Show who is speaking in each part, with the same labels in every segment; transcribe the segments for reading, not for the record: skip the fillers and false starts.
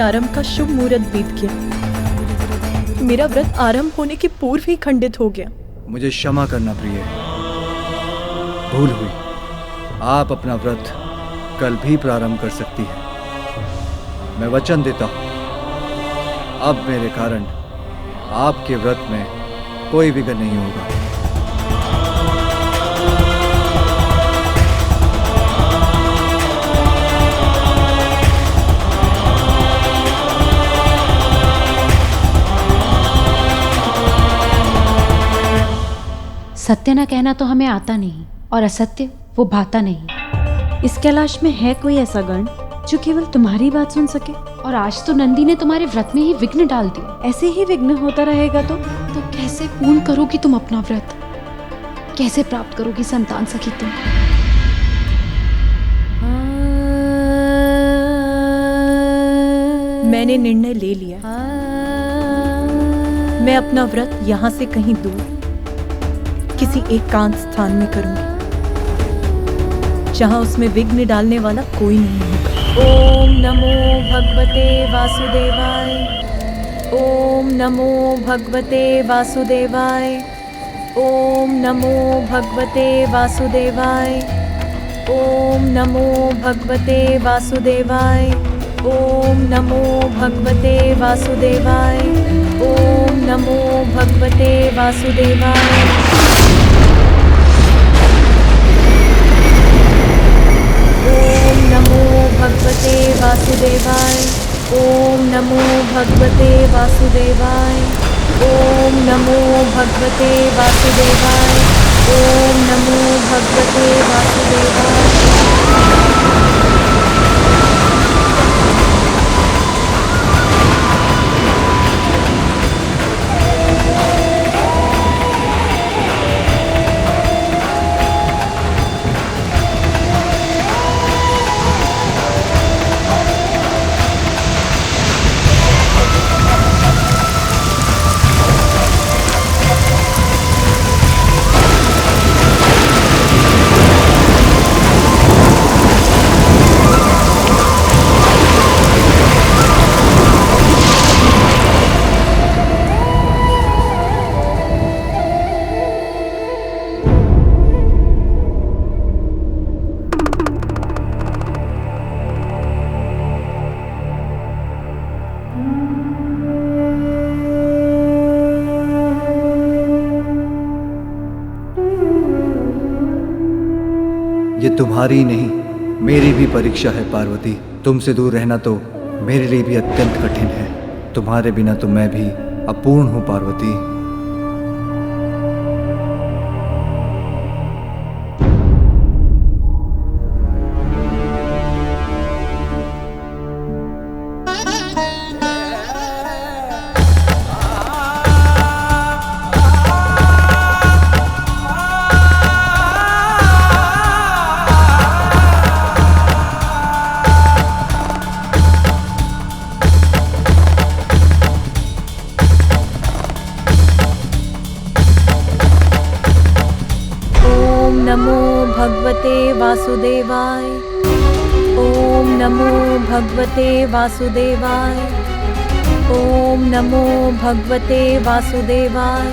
Speaker 1: आरंभ का शुभ मुहूर्त बीत गया। मेरा व्रत आरंभ होने के पूर्व ही खंडित हो गया।
Speaker 2: मुझे क्षमा करना प्रिय, भूल हुई। आप अपना व्रत कल भी प्रारंभ कर सकती हैं। मैं वचन देता हूं, अब मेरे कारण आपके व्रत में कोई विघ्न नहीं होगा।
Speaker 3: सत्य न कहना तो हमें आता नहीं, और असत्य वो भाता नहीं।
Speaker 4: इस कैलाश में है कोई ऐसा गण जो केवल तुम्हारी बात सुन सके?
Speaker 3: और आज तो नंदी ने तुम्हारे व्रत में ही विघ्न डाल दिया।
Speaker 4: ऐसे ही विघ्न होता रहेगा तो
Speaker 3: कैसे पूर्ण करोगी तुम अपना व्रत? कैसे प्राप्त करोगी संतान सखी तुम?
Speaker 1: मैंने निर्णय ले लिया। मैं अपना व्रत यहाँ से कहीं दूर किसी एकांत स्थान में करूंगी, जहां उसमें विघ्न डालने वाला कोई नहीं होगा। ओम नमो भगवते वासुदेवाय। ओम नमो भगवते वासुदेवाय। ओम नमो भगवते वासुदेवाय। ओम नमो भगवते वासुदेवाय। ओम नमो भगवते वासुदेवाय। ओम नमो भगवते वासुदेवाय। ओम नमो भगवते वासुदेवाय। ओम नमो भगवते वासुदेवाय। ओम नमो भगवते वासुदेवाय। ओम नमो भगवते वासुदेवाय।
Speaker 2: ये तुम्हारी नहीं, मेरी भी परीक्षा है पार्वती। तुमसे दूर रहना तो मेरे लिए भी अत्यंत कठिन है। तुम्हारे बिना तो मैं भी अपूर्ण हूँ पार्वती।
Speaker 1: नमो भगवते वासुदेवाय। ओम नमो भगवते वासुदेवाय। ओम नमो भगवते वासुदेवाय।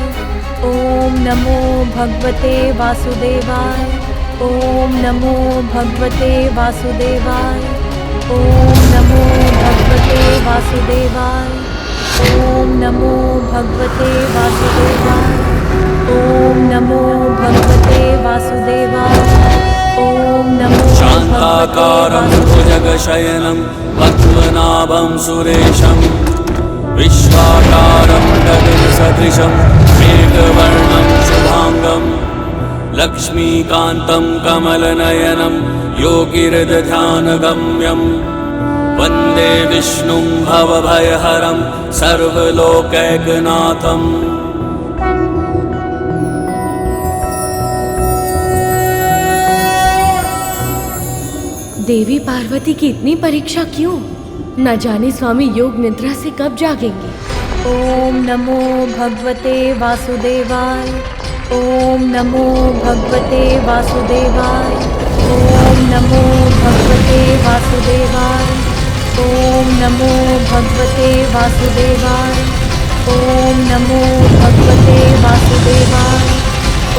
Speaker 1: ओम नमो भगवते वासुदेवाय। ओम नमो भगवते वासुदेवाय। ओम नमो भगवते वासुदेवाय। ओम नमो भगवते वासुदेवाय। ओम नमो भगवते वासुदेवाय। ओम नमो
Speaker 5: शान्ताकारं भुजगशयनं पद्मनाभं सुरेशं विश्वाकारं गगनसदृशं मेघवर्णं शुभांगं लक्ष्मीकान्तं कमलनयनं योगिहृदध्यानगम्यं वन्दे विष्णुं भवभयहरं सर्वलोकैकनाथम्।
Speaker 4: देवी पार्वती की इतनी परीक्षा क्यों? न जाने स्वामी योग निद्रा से कब जागेंगे।
Speaker 1: ओम नमो भगवते वासुदेवाय। ओम नमो भगवते वासुदेवाय। ओम नमो भगवते वासुदेवाय। ओम नमो भगवते वासुदेवाय। ओम नमो भगवते वासुदेवाय।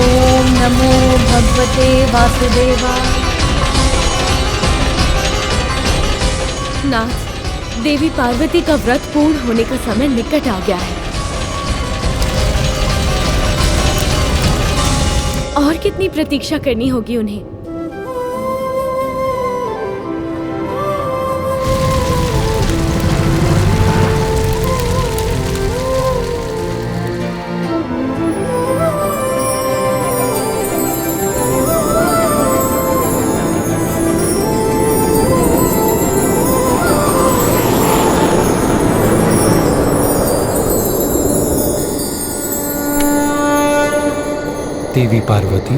Speaker 1: ओम नमो भगवते वासुदेवाय।
Speaker 4: नाथ, देवी पार्वती का व्रत पूर्ण होने का समय निकट आ गया है। और कितनी प्रतीक्षा करनी होगी उन्हें।
Speaker 6: देवी पार्वती,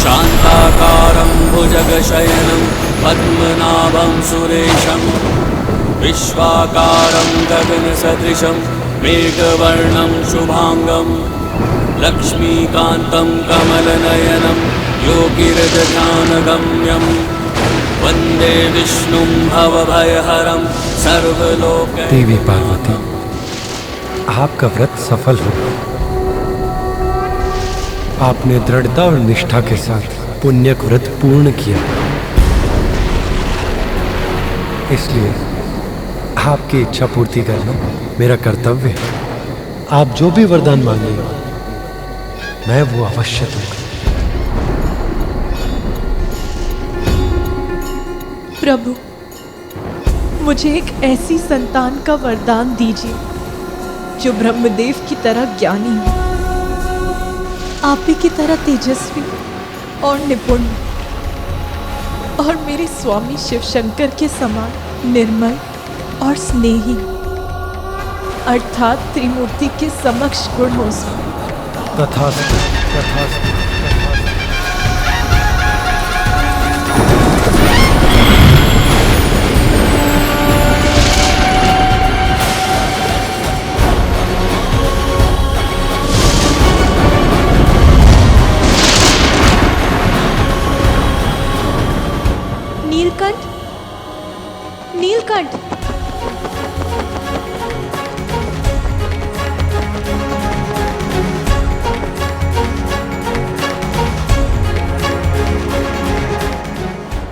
Speaker 5: शान्ताकारं भुजगशयनं पद्मनाभं सुरेशं विश्वाकारं गगनसदृशं मेघवर्णं शुभांगं लक्ष्मीकान्तं कमलनयनं योगिरजध्यानगम्यं वन्दे विष्णुं भवभयहरं सर्वलोकैकनाथं।
Speaker 6: देवी पार्वती, आपका व्रत सफल हो। आपने दृढ़ता और निष्ठा के साथ पुण्यक व्रत पूर्ण किया, इसलिए आपकी इच्छा पूर्ति करना मेरा कर्तव्य है। आप जो भी वरदान मांगेंगे मैं वो अवश्य दूंगा।
Speaker 1: प्रभु, मुझे एक ऐसी संतान का वरदान दीजिए जो ब्रह्मदेव की तरह ज्ञानी हो, आप ही की तरह तेजस्वी और निपुण, और मेरे स्वामी शिव शंकर के समान निर्मल और स्नेही, अर्थात त्रिमूर्ति के समक्ष गुण हो स्वामी।
Speaker 6: तथास्तु, तथास्तु।
Speaker 1: नीलकंठ, नीलकंठ,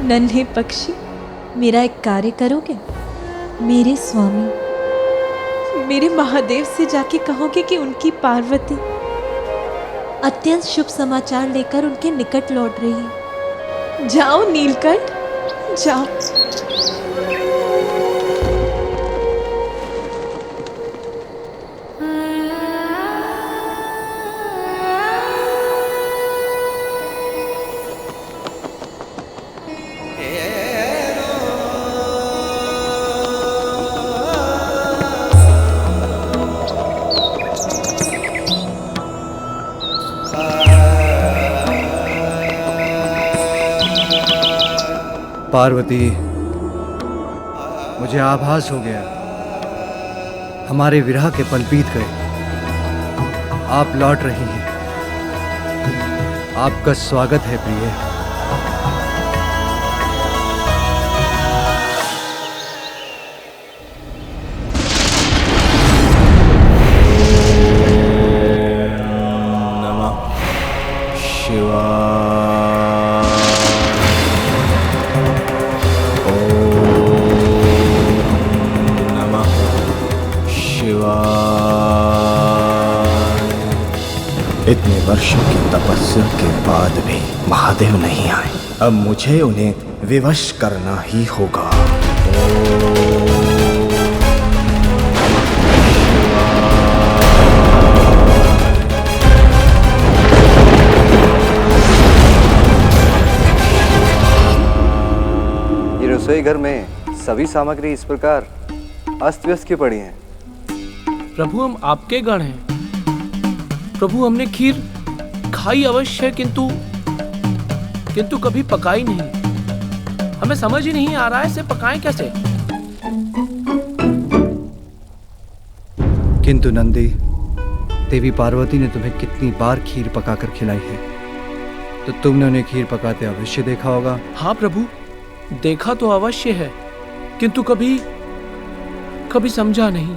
Speaker 1: नन्हे पक्षी, मेरा एक कार्य करोगे? मेरे स्वामी, मेरे महादेव से जाके कहोगे कि उनकी पार्वती अत्यंत शुभ समाचार लेकर उनके निकट लौट रही है। जाओ नीलकंठ, जाओ।
Speaker 2: पार्वती, मुझे आभास हो गया, हमारे विरह के पल बीत गए। आप लौट रही हैं। आपका स्वागत है प्रिय।
Speaker 5: नमः शिवाय।
Speaker 7: इतने वर्षों की तपस्या के बाद भी महादेव नहीं आए। अब मुझे उन्हें विवश करना ही होगा।
Speaker 2: ये रसोई घर में सभी सामग्री इस प्रकार अस्त व्यस्त की पड़ी हैं।
Speaker 8: प्रभु, हम आपके गण हैं। प्रभु, हमने खीर खाई अवश्य है, किंतु कभी पकाई नहीं। हमें समझ ही नहीं आ रहा है इसे पकाएं कैसे।
Speaker 2: किंतु नंदी, देवी पार्वती ने तुम्हें कितनी बार खीर पकाकर खिलाई है, तो तुमने उन्हें खीर पकाते अवश्य देखा होगा।
Speaker 8: हाँ प्रभु, देखा तो अवश्य है, किंतु कभी कभी समझा नहीं।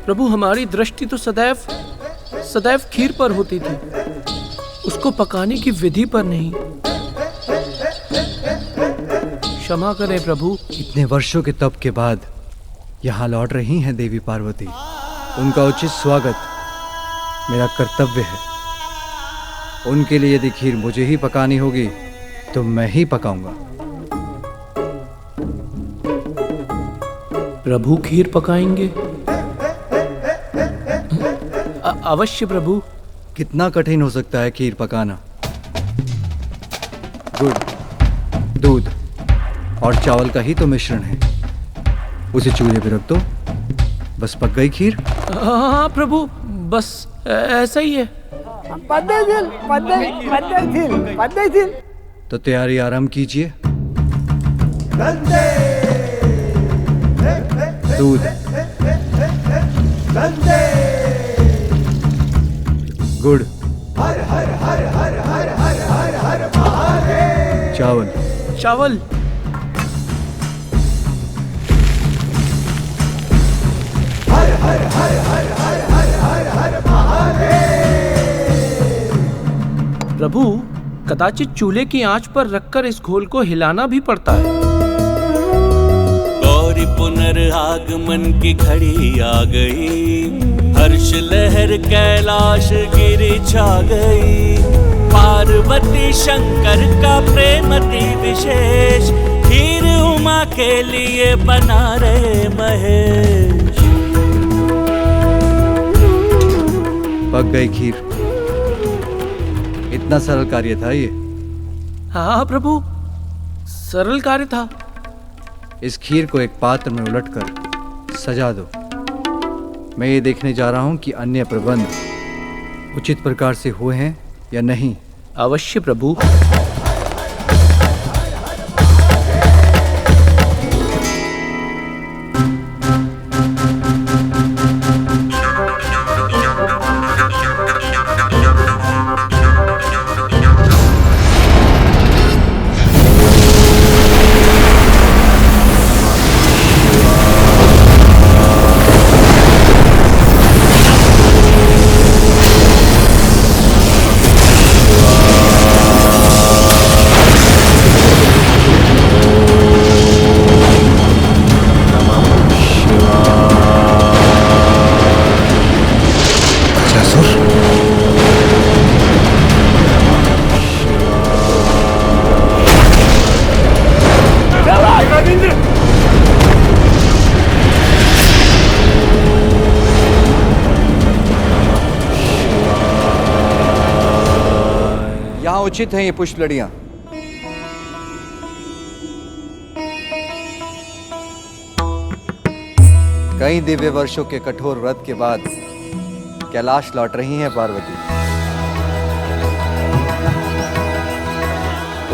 Speaker 8: प्रभु, हमारी दृष्टि तो सदैव खीर पर होती थी, उसको पकाने की विधि पर नहीं। क्षमा करें प्रभु।
Speaker 2: इतने वर्षों के तप के बाद यहाँ लौट रही हैं देवी पार्वती, उनका उचित स्वागत मेरा कर्तव्य है। उनके लिए यदि खीर मुझे ही पकानी होगी तो मैं ही पकाऊंगा।
Speaker 8: प्रभु खीर पकाएंगे? अवश्य प्रभु।
Speaker 2: कितना कठिन हो सकता है खीर पकाना? गुड़, दूध और चावल का ही तो मिश्रण है। उसे चूल्हे पे रख दो, बस पक गई खीर।
Speaker 8: हाँ प्रभु, बस ऐसा ही है।
Speaker 2: तो तैयारी आरंभ कीजिए। दूध, गुड़, चावल,
Speaker 8: प्रभु, कदाचित चूल्हे की आंच पर रखकर इस घोल को हिलाना भी पड़ता है।
Speaker 5: गौरी पुनर्आगमन की घड़ी आ गई, हर्ष लहर कैलाश गिरी छा गई। पार्वती शंकर का प्रेम अति विशेष, खीर उमा के लिए बना रहे महेश।
Speaker 2: पक गई खीर। इतना सरल कार्य था ये।
Speaker 8: हाँ प्रभु, सरल कार्य था।
Speaker 2: इस खीर को एक पात्र में उलटकर सजा दो। मैं ये देखने जा रहा हूं कि अन्य प्रबंध उचित प्रकार से हुए हैं या नहीं।
Speaker 8: अवश्य प्रभु।
Speaker 2: उचित हैं ये पुष्प लड़ियां। कई दिव्य वर्षों के कठोर व्रत के बाद कैलाश लौट रही हैं पार्वती।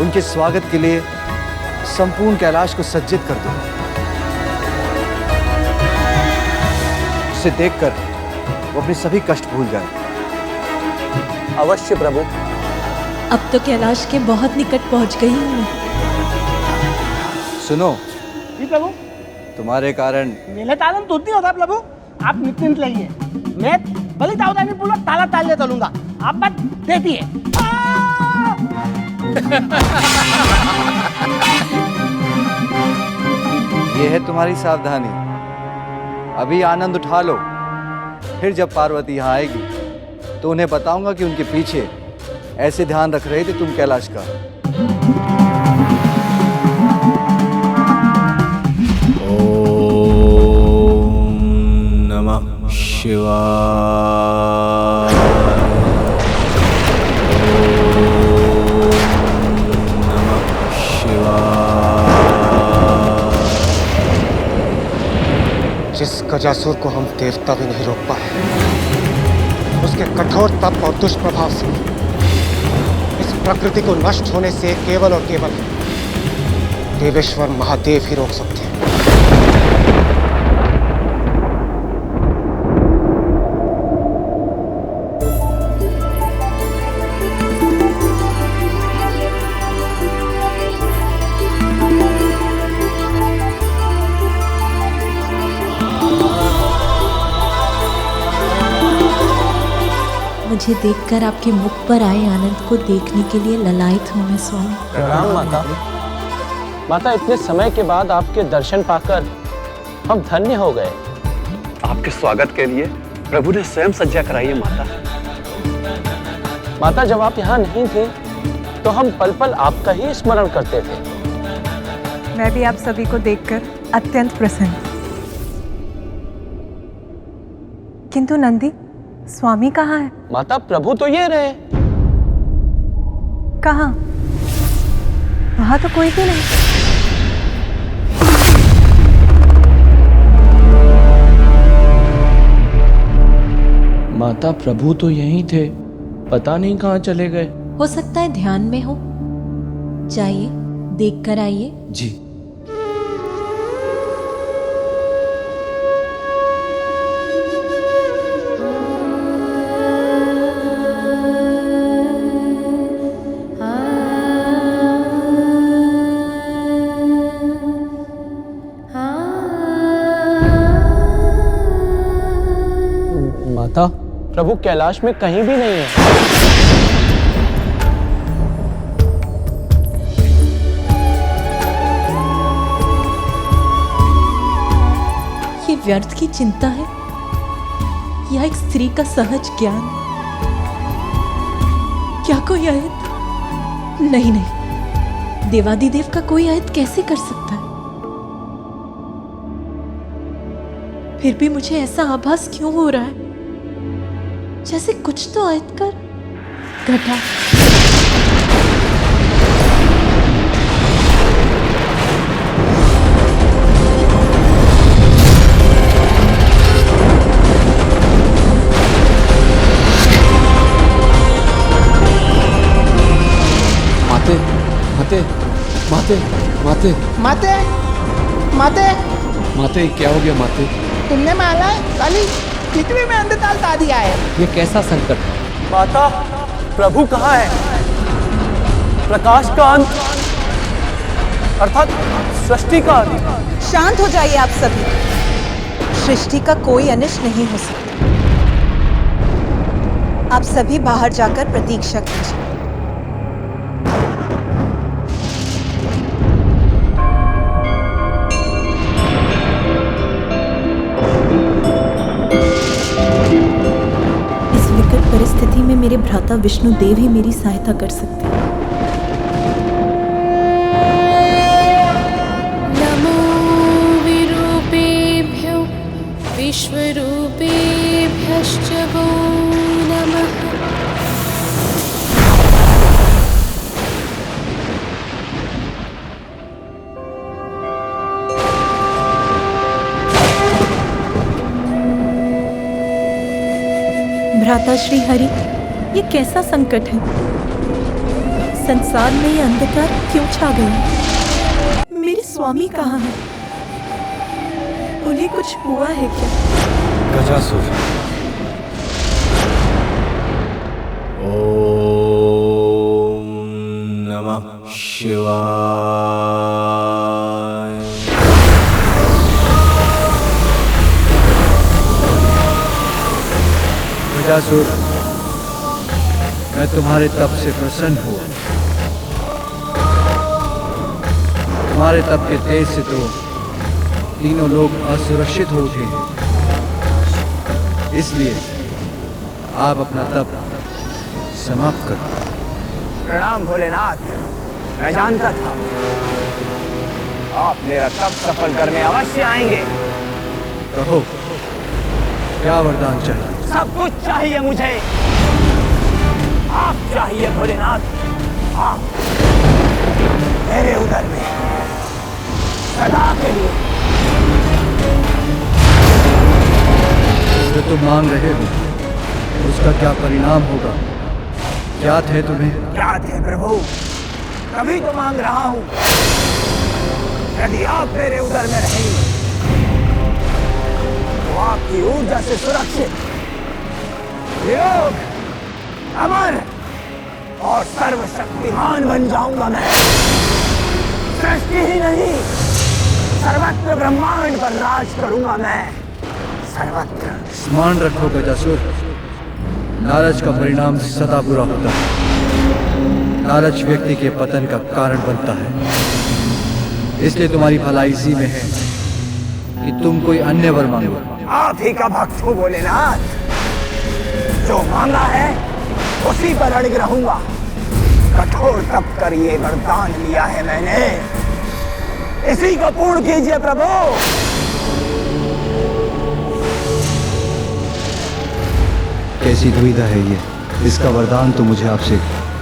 Speaker 2: उनके स्वागत के लिए संपूर्ण कैलाश को सज्जित कर दो। उसे देखकर वो अपने सभी कष्ट भूल जाए।
Speaker 9: अवश्य प्रभु।
Speaker 1: अब तो कैलाश के बहुत निकट पहुंच गई हूं मैं।
Speaker 2: सुनो
Speaker 9: जी प्रभु।
Speaker 2: तुम्हारे कारण
Speaker 9: मेले तालन तो नहीं होता प्रभु। आप निश्चिंत रहिए, मैं बलि दाऊदानी पूरा ताला ताल चलूंगा। आप बात देती है।
Speaker 2: ये है तुम्हारी सावधानी। अभी आनंद उठा लो, फिर जब पार्वती यहाँ आएगी तो उन्हें बताऊंगा कि उनके पीछे ऐसे ध्यान रख रहे थे तुम कैलाश का।
Speaker 7: ओम नमः शिवाय। ओम नमः शिवाय।
Speaker 6: जिस गजासुर को हम देवता भी नहीं रोक पाए, उसके कठोर तप और दुष्प्रभाव से इस प्रकृति को नष्ट होने से केवल और केवल
Speaker 9: देवेश्वर महादेव ही रोक सकते हैं।
Speaker 1: मुझे देखकर आपके मुख पर आए आनंद को देखने के लिए ललायत हूँ मैं स्वामी।
Speaker 10: प्रणाम माता। माता, इतने समय के बाद आपके दर्शन पाकर हम धन्य हो गए।
Speaker 11: आपके स्वागत के लिए प्रभु ने स्वयं सज्जा कराई है माता।
Speaker 10: माता, जब आप यहाँ नहीं थे तो हम पल पल आपका ही स्मरण करते थे।
Speaker 12: मैं भी आप सभी को देखकर अत्यंत प्रसन्न। किंतु नंदी, स्वामी कहाँ है?
Speaker 10: माता, प्रभु तो ये रहे।
Speaker 12: कहाँ? वहां तो कोई भी नहीं।
Speaker 8: माता, प्रभु तो यहीं थे, पता नहीं कहाँ चले गए।
Speaker 1: हो सकता है ध्यान में हो। जाइए, देख कर आइए।
Speaker 8: जी।
Speaker 10: माता, प्रभु कैलाश में कहीं भी नहीं है।
Speaker 1: ये व्यर्थ की चिंता है या एक स्त्री का सहज ज्ञान? क्या कोई आयत? नहीं नहीं, देवादिदेव का कोई आयत कैसे कर सकता है? फिर भी मुझे ऐसा आभास क्यों हो रहा है जैसे कुछ तो आयत कर घटा।
Speaker 8: माते, माते, माते, माते,
Speaker 9: माते, माते,
Speaker 8: माते, क्या हो गया माते?
Speaker 9: तुमने माला काली पृथ्वी में अंधकाल ला दिया है।
Speaker 8: ये कैसा संकट?
Speaker 10: माता, प्रभु कहाँ है? प्रकाश का अंत, अर्थात सृष्टि का अंत।
Speaker 12: शांत हो जाइए आप सभी। सृष्टि का कोई अनिष्ट नहीं हो सकता। आप सभी बाहर जाकर प्रतीक्षा कीजिए।
Speaker 1: परिस्थिति में मेरे भ्राता विष्णु देव ही मेरी सहायता कर सकते हैं।
Speaker 4: नमो विरूपेभ्यो विश्वरूपेभ्यश्च वो नमः।
Speaker 1: भ्राता श्री हरि, ये कैसा संकट है? संसार में ये अंधकार क्यों छा गया? मेरे स्वामी कहाँ हैं? उन्हें कुछ हुआ है क्या?
Speaker 6: गजासुर।
Speaker 7: ओम नमः शिवाय।
Speaker 2: गजासुर, मैं तुम्हारे तप से प्रसन्न हुआ। तुम्हारे तप के तेज से तो तीनों लोग असुरक्षित हो उठे हैं। इसलिए आप अपना तप समाप्त करो।
Speaker 7: प्रणाम भोलेनाथ। मैं जानता था आप मेरा तप सफल करने अवश्य आएंगे।
Speaker 2: कहो, क्या वरदान चाहिए?
Speaker 7: सब कुछ चाहिए मुझे। आप चाहिए भोलेनाथ। आप मेरे उदर में सदा के लिए।
Speaker 2: जो तुम मांग रहे हो उसका क्या परिणाम होगा, ज्ञात है तुम्हें?
Speaker 7: ज्ञात है प्रभु, तभी तो मांग रहा हूँ। यदि आप मेरे उदर में रहेंगे तो आपकी ऊर्जा से सुरक्षित, योग, अमर और सर्वशक्तिमान बन जाऊंगा मैं। सृष्टि ही नहीं, सर्वत्र ब्रह्मांड पर राज करूंगा मैं, सर्वत्र।
Speaker 2: स्मरण रखो गजासुर, लालच का परिणाम सदा बुरा होता है। लालच व्यक्ति के पतन का कारण बनता है। इसलिए तुम्हारी भलाई इसी में है कि तुम कोई अन्य वर मांगो।
Speaker 7: आप ही का भक्त हूँ भोलेनाथ, जो मांगा है उसी पर अड़िग रहूंगा। कठोर तप कर ये वरदान लिया है मैंने, इसी को पूर्ण कीजिए प्रभु।
Speaker 2: कैसी दुविधा है ये, इसका वरदान तो मुझे आपसे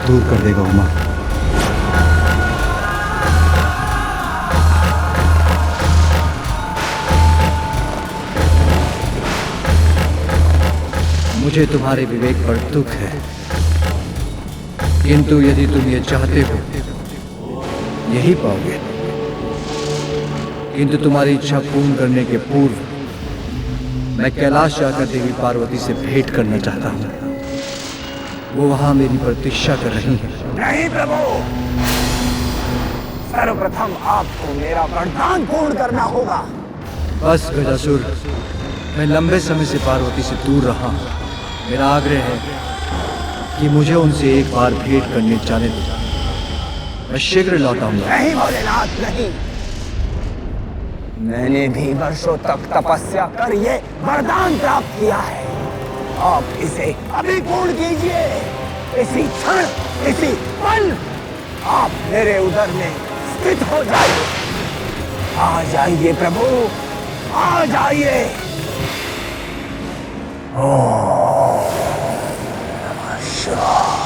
Speaker 2: दूर कर देगा उमा। मुझे तुम्हारे विवेक पर दुख है, किंतु यदि तुम ये चाहते हो यही पाओगे। किंतु तुम्हारी इच्छा पूर्ण करने के पूर्व मैं कैलाश जाकर देवी पार्वती से भेंट करना चाहता हूँ। वो वहां मेरी प्रतीक्षा कर रही है।
Speaker 7: नहीं प्रभु, सर्वप्रथम आपको मेरा वरदान पूर्ण करना होगा।
Speaker 2: बस गजासुर, मैं लंबे समय से पार्वती से दूर रहा हूँ। मेरा आग्रह है कि मुझे उनसे एक बार भेंट करने जाने दो। मैं शीघ्र लौट आऊंगा।
Speaker 7: नहीं भोलेनाथ नहीं, मैंने भी वर्षों तक तपस्या कर ये वरदान प्राप्त किया है। आप इसे अभी पूर्ण कीजिए। इसी क्षण, इसी पल आप मेरे उदर में स्थित हो जाइए। आ जाइए प्रभु, आ जाइए। ओम नमः शिवाय।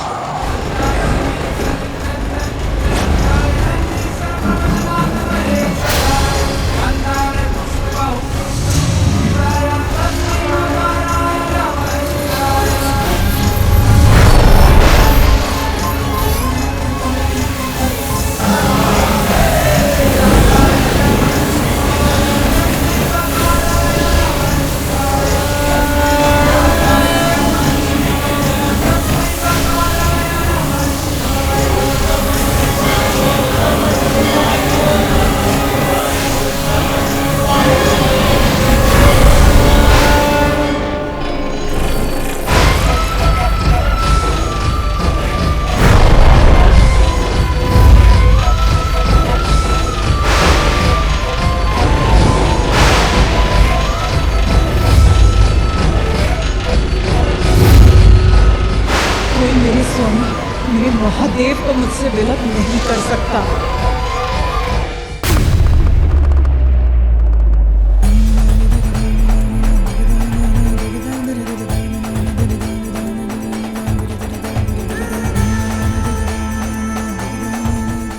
Speaker 1: मेरे महादेव को मुझसे विलग नहीं कर सकता।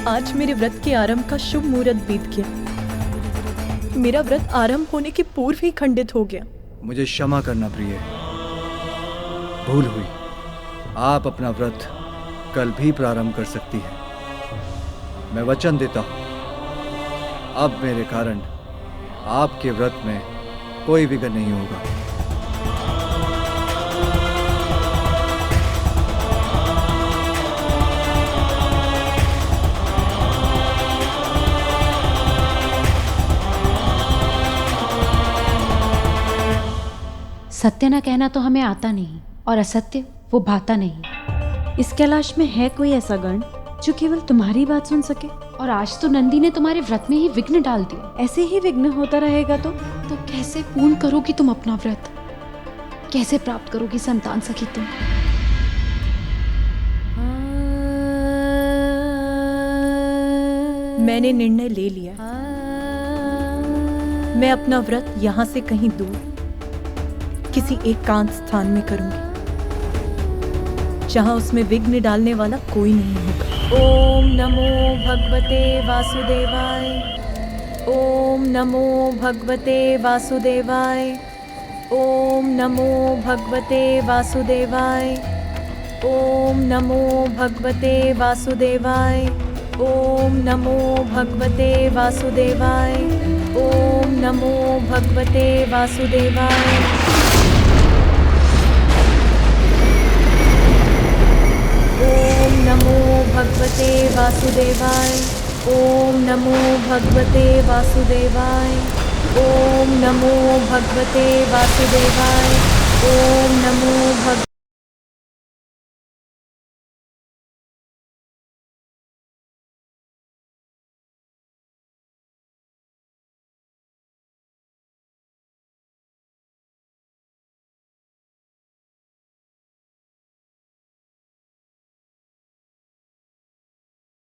Speaker 1: आज मेरे व्रत के आरंभ का शुभ मुहूर्त बीत गया। मेरा व्रत आरंभ होने के पूर्व ही खंडित हो गया।
Speaker 2: मुझे क्षमा करना प्रिय, भूल हुई। आप अपना व्रत कल भी प्रारंभ कर सकती हैं। मैं वचन देता हूं, अब मेरे कारण आपके व्रत में कोई विघ्न नहीं होगा।
Speaker 3: सत्य न कहना तो हमें आता नहीं, और असत्य वो भाता नहीं।
Speaker 13: इस कैलाश में है कोई ऐसा गण जो केवल तुम्हारी बात सुन सके?
Speaker 3: और आज तो नंदी ने तुम्हारे व्रत में ही विघ्न डाल दिया।
Speaker 13: ऐसे ही विघ्न होता रहेगा तो
Speaker 3: कैसे पूर्ण करोगी तुम अपना व्रत? कैसे प्राप्त करोगी संतान सखी तुम?
Speaker 1: मैंने निर्णय ले लिया। मैं अपना व्रत यहाँ से कहीं दूर किसी एकांत स्थान में करूंगी, जहां उसमें विघ्न डालने वाला कोई नहीं होगा। ओम नमो भगवते वासुदेवाय। ओम नमो भगवते वासुदेवाय। ओम नमो भगवते वासुदेवाय। ओम नमो भगवते वासुदेवाय।
Speaker 14: ओम नमो भगवते वासुदेवाय। ओम नमो भगवते वासुदेवाय। ओम नमो भगवते वासुदेवाय। ओम नमो भगवते वासुदेवाय। ओम नमो भगवते वासुदेवाय। ओम नमो